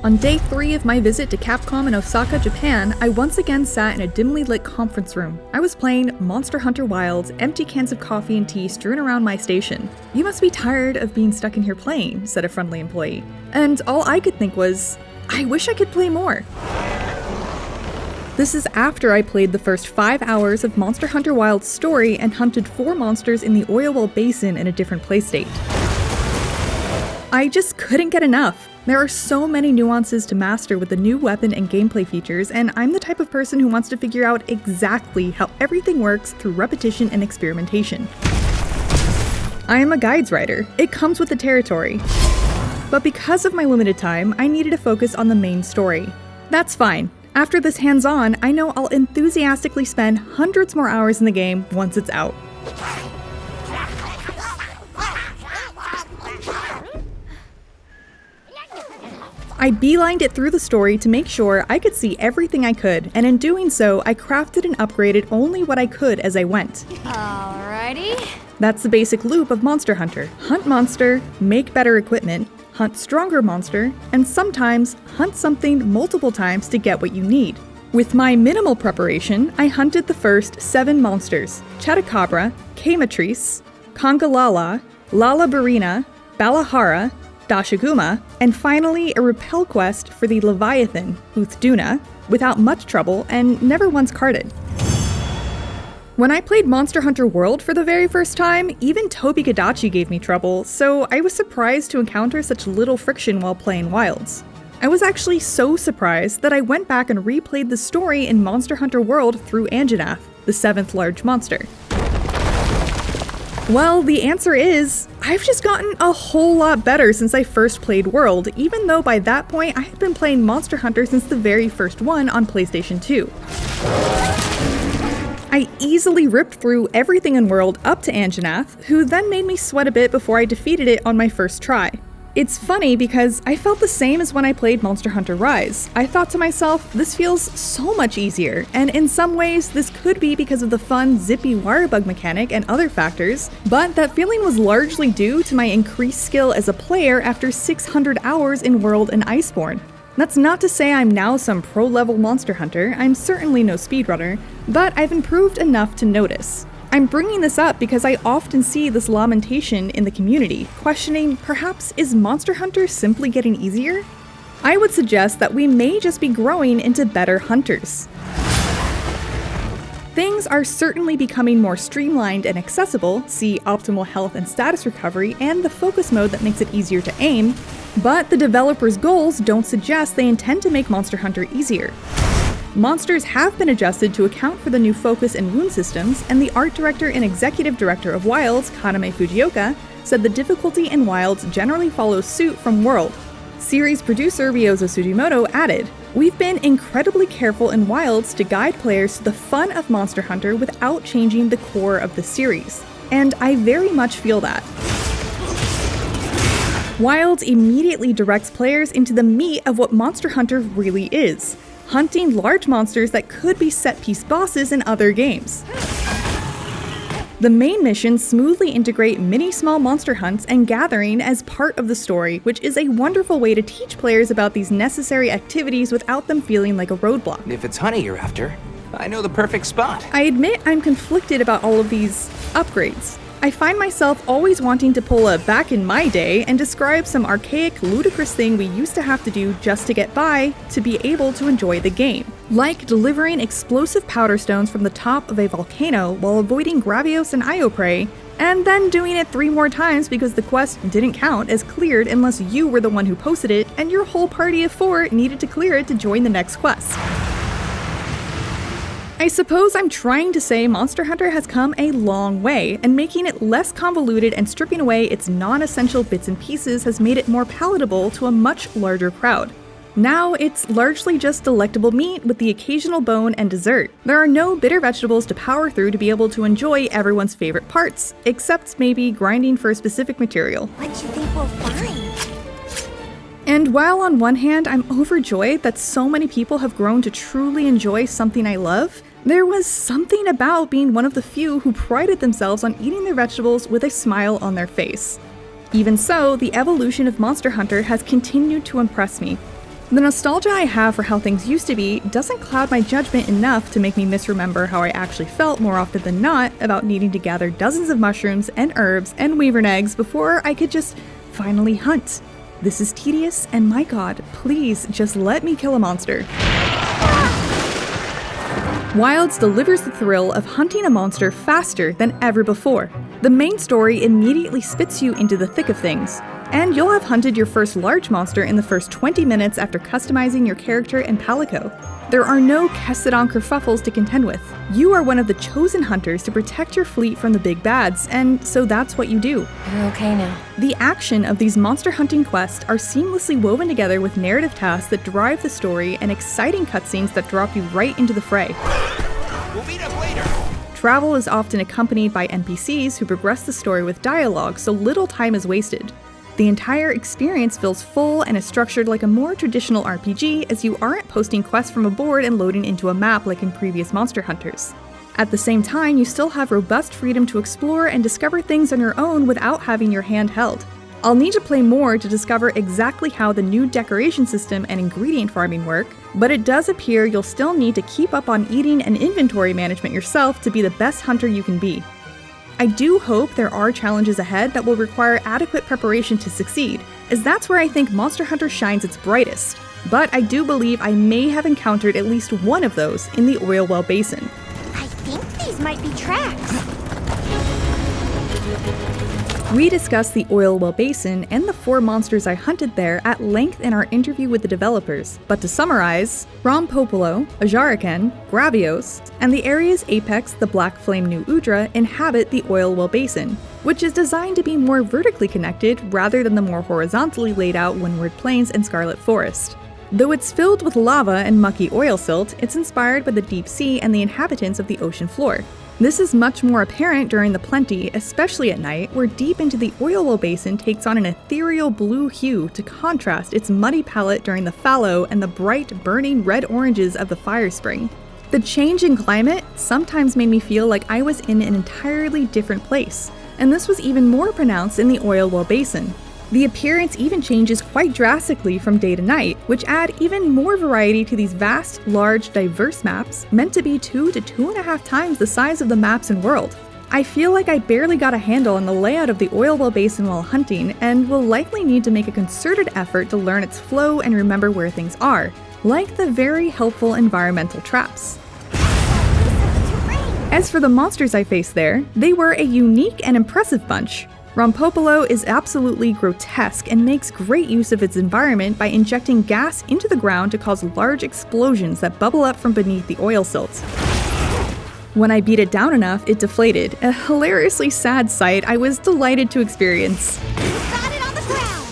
On day 3 of my visit to Capcom in Osaka, Japan, I once again sat in a dimly lit conference room. I was playing Monster Hunter Wilds, empty cans of coffee and tea strewn around my station. "You must be tired of being stuck in here playing," said a friendly employee. And all I could think was, I wish I could play more. This is after I played the first 5 hours of Monster Hunter Wilds' story and hunted 4 monsters in the oil well basin in a different playstate. I just couldn't get enough. There are so many nuances to master with the new weapon and gameplay features, and I'm the type of person who wants to figure out exactly how everything works through repetition and experimentation. I am a guides writer. It comes with the territory. But because of my limited time, I needed to focus on the main story. That's fine. After this hands-on, I know I'll enthusiastically spend hundreds more hours in the game once it's out. I beelined it through the story to make sure I could see everything I could, and in doing so, I crafted and upgraded only what I could as I went. Alrighty. That's the basic loop of Monster Hunter. Hunt monster, make better equipment, hunt stronger monster, and sometimes hunt something multiple times to get what you need. With my minimal preparation, I hunted the first 7 monsters: Chetacabra, Kamatrice, Congalala, Lalabarina, Balahara, Dashiguma, and finally a repel quest for the Leviathan, Uthduna, without much trouble and never once carded. When I played Monster Hunter World for the very first time, even Tobi-Kadachi gave me trouble, so I was surprised to encounter such little friction while playing Wilds. I was actually so surprised that I went back and replayed the story in Monster Hunter World through Anjanath, the 7th large monster. Well, the answer is, I've just gotten a whole lot better since I first played World, even though by that point I had been playing Monster Hunter since the very first one on PlayStation 2. I easily ripped through everything in World up to Anjanath, who then made me sweat a bit before I defeated it on my first try. It's funny because I felt the same as when I played Monster Hunter Rise. I thought to myself, this feels so much easier, and in some ways this could be because of the fun zippy wirebug mechanic and other factors, but that feeling was largely due to my increased skill as a player after 600 hours in World and Iceborne. That's not to say I'm now some pro-level Monster Hunter, I'm certainly no speedrunner, but I've improved enough to notice. I'm bringing this up because I often see this lamentation in the community, questioning, perhaps is Monster Hunter simply getting easier? I would suggest that we may just be growing into better hunters. Things are certainly becoming more streamlined and accessible, see optimal health and status recovery and the focus mode that makes it easier to aim, but the developers' goals don't suggest they intend to make Monster Hunter easier. Monsters have been adjusted to account for the new focus and wound systems, and the art director and executive director of Wilds, Kaname Fujioka, said the difficulty in Wilds generally follows suit from World. Series producer Ryozo Sugimoto added, "We've been incredibly careful in Wilds to guide players to the fun of Monster Hunter without changing the core of the series, and I very much feel that." Wilds immediately directs players into the meat of what Monster Hunter really is: hunting large monsters that could be set-piece bosses in other games. The main missions smoothly integrate many small monster hunts and gathering as part of the story, which is a wonderful way to teach players about these necessary activities without them feeling like a roadblock. If it's honey you're after, I know the perfect spot. I admit I'm conflicted about all of these upgrades. I find myself always wanting to pull a back in my day and describe some archaic, ludicrous thing we used to have to do just to get by to be able to enjoy the game. Like delivering explosive powder stones from the top of a volcano while avoiding Gravios and Ioprey, and then doing it 3 more times because the quest didn't count as cleared unless you were the one who posted it and your whole party of 4 needed to clear it to join the next quest. I suppose I'm trying to say Monster Hunter has come a long way, and making it less convoluted and stripping away its non-essential bits and pieces has made it more palatable to a much larger crowd. Now it's largely just delectable meat with the occasional bone and dessert. There are no bitter vegetables to power through to be able to enjoy everyone's favorite parts, except maybe grinding for a specific material. What do you think we'll find? And while on one hand I'm overjoyed that so many people have grown to truly enjoy something I love, there was something about being one of the few who prided themselves on eating their vegetables with a smile on their face. Even so, the evolution of Monster Hunter has continued to impress me. The nostalgia I have for how things used to be doesn't cloud my judgment enough to make me misremember how I actually felt more often than not about needing to gather dozens of mushrooms and herbs and wyvern eggs before I could just finally hunt. This is tedious, and my god, please just let me kill a monster. Wilds delivers the thrill of hunting a monster faster than ever before. The main story immediately spits you into the thick of things, and you'll have hunted your first large monster in the first 20 minutes after customizing your character and palico. There are no Kessedon kerfuffles to contend with. You are one of the chosen hunters to protect your fleet from the big bads, and so that's what you do. You're okay now. The action of these monster hunting quests are seamlessly woven together with narrative tasks that drive the story and exciting cutscenes that drop you right into the fray. We'll meet up later. Travel is often accompanied by NPCs who progress the story with dialogue, so little time is wasted. The entire experience feels full and is structured like a more traditional RPG, as you aren't posting quests from a board and loading into a map like in previous Monster Hunters. At the same time, you still have robust freedom to explore and discover things on your own without having your hand held. I'll need to play more to discover exactly how the new decoration system and ingredient farming work, but it does appear you'll still need to keep up on eating and inventory management yourself to be the best hunter you can be. I do hope there are challenges ahead that will require adequate preparation to succeed, as that's where I think Monster Hunter shines its brightest. But I do believe I may have encountered at least one of those in the Oil Well Basin. I think these might be tracks. We discussed the Oil Well Basin and the 4 monsters I hunted there at length in our interview with the developers, but to summarize, Rompopolo, Ajaraken, Gravios, and the area's apex, the Black Flame New Udra, inhabit the Oil Well Basin, which is designed to be more vertically connected rather than the more horizontally laid out Windward Plains and Scarlet Forest. Though it's filled with lava and mucky oil silt, it's inspired by the deep sea and the inhabitants of the ocean floor. This is much more apparent during the plenty, especially at night, where deep into the Oil Well Basin takes on an ethereal blue hue to contrast its muddy palette during the fallow and the bright, burning red oranges of the fire spring. The change in climate sometimes made me feel like I was in an entirely different place, and this was even more pronounced in the Oil Well Basin. The appearance even changes quite drastically from day to night, which add even more variety to these vast, large, diverse maps, meant to be 2 to 2.5 times the size of the maps in world. I feel like I barely got a handle on the layout of the Oil Well Basin while hunting, and will likely need to make a concerted effort to learn its flow and remember where things are, like the very helpful environmental traps. As for the monsters I faced there, they were a unique and impressive bunch. Rompopolo is absolutely grotesque and makes great use of its environment by injecting gas into the ground to cause large explosions that bubble up from beneath the oil silt. When I beat it down enough, it deflated, a hilariously sad sight I was delighted to experience. Got it on the ground.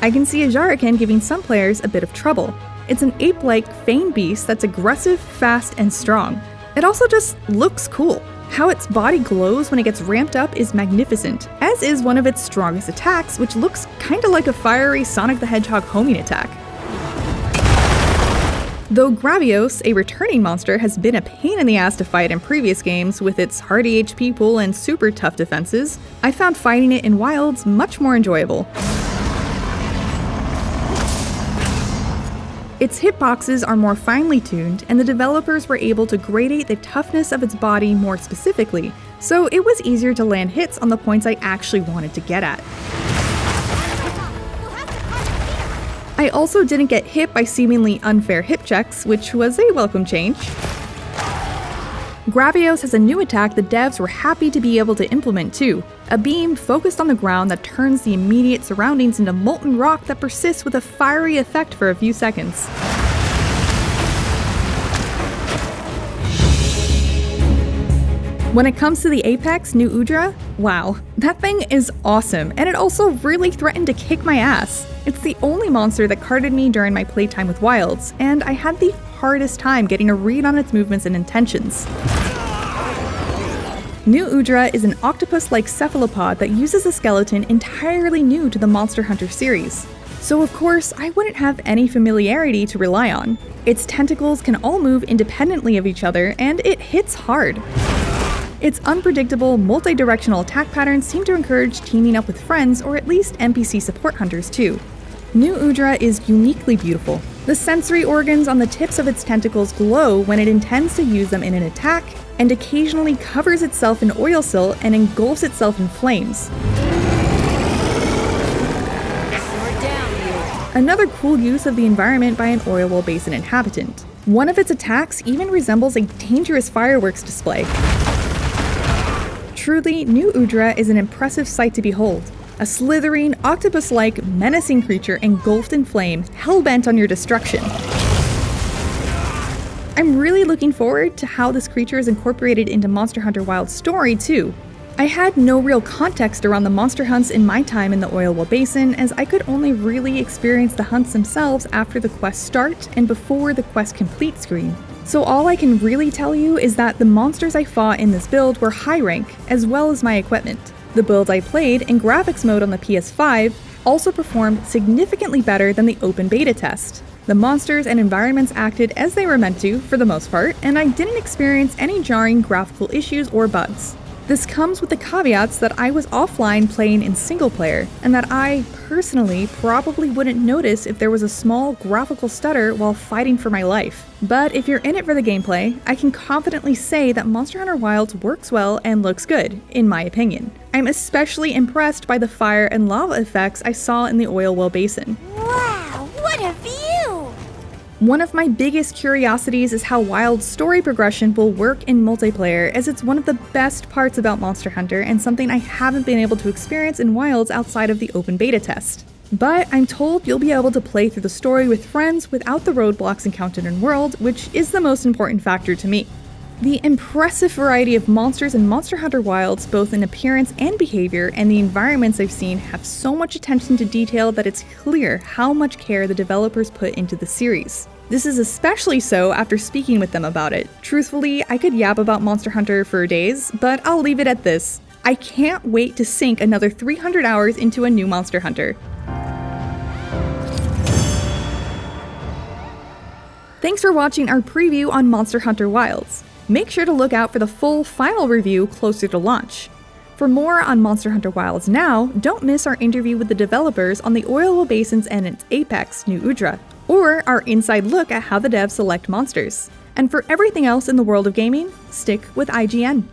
I can see Ajaraken giving some players a bit of trouble. It's an ape-like fang beast that's aggressive, fast, and strong. It also just looks cool. How its body glows when it gets ramped up is magnificent, as is one of its strongest attacks, which looks kinda like a fiery Sonic the Hedgehog homing attack. Though Gravios, a returning monster, has been a pain in the ass to fight in previous games with its hardy HP pool and super tough defenses, I found fighting it in Wilds much more enjoyable. Its hitboxes are more finely tuned, and the developers were able to gradate the toughness of its body more specifically, so it was easier to land hits on the points I actually wanted to get at. I also didn't get hit by seemingly unfair hip checks, which was a welcome change. Gravios has a new attack the devs were happy to be able to implement too, a beam focused on the ground that turns the immediate surroundings into molten rock that persists with a fiery effect for a few seconds. When it comes to the Apex New Udra, wow, that thing is awesome, and it also really threatened to kick my ass. It's the only monster that carded me during my playtime with Wilds, and I had the hardest time getting a read on its movements and intentions. New Udra is an octopus-like cephalopod that uses a skeleton entirely new to the Monster Hunter series. So of course, I wouldn't have any familiarity to rely on. Its tentacles can all move independently of each other, and it hits hard. Its unpredictable, multi-directional attack patterns seem to encourage teaming up with friends or at least NPC support hunters too. New Udra is uniquely beautiful. The sensory organs on the tips of its tentacles glow when it intends to use them in an attack, and occasionally covers itself in oil silt and engulfs itself in flames. Another cool use of the environment by an oil well basin inhabitant. One of its attacks even resembles a dangerous fireworks display. Truly, New Udra is an impressive sight to behold. A slithering, octopus-like, menacing creature engulfed in flame, hell-bent on your destruction. I'm really looking forward to how this creature is incorporated into Monster Hunter Wilds' story, too. I had no real context around the monster hunts in my time in the Oil Well Basin, as I could only really experience the hunts themselves after the quest start and before the quest complete screen. So all I can really tell you is that the monsters I fought in this build were high rank, as well as my equipment. The build I played in graphics mode on the PS5 also performed significantly better than the open beta test. The monsters and environments acted as they were meant to, for the most part, and I didn't experience any jarring graphical issues or bugs. This comes with the caveats that I was offline playing in single player, and that I, personally, probably wouldn't notice if there was a small graphical stutter while fighting for my life. But if you're in it for the gameplay, I can confidently say that Monster Hunter Wilds works well and looks good, in my opinion. I'm especially impressed by the fire and lava effects I saw in the Oil Well Basin. Wow, what a view! One of my biggest curiosities is how Wild's story progression will work in multiplayer, as it's one of the best parts about Monster Hunter and something I haven't been able to experience in Wilds outside of the open beta test. But I'm told you'll be able to play through the story with friends without the roadblocks encountered in World, which is the most important factor to me. The impressive variety of monsters in Monster Hunter Wilds, both in appearance and behavior, and the environments I've seen have so much attention to detail that it's clear how much care the developers put into the series. This is especially so after speaking with them about it. Truthfully, I could yap about Monster Hunter for days, but I'll leave it at this. I can't wait to sink another 300 hours into a new Monster Hunter. Thanks for watching our preview on Monster Hunter Wilds. Make sure to look out for the full final review closer to launch. For more on Monster Hunter Wilds now, don't miss our interview with the developers on the Oil Well Basins and its apex, New Udra, or our inside look at how the devs select monsters. And for everything else in the world of gaming, stick with IGN.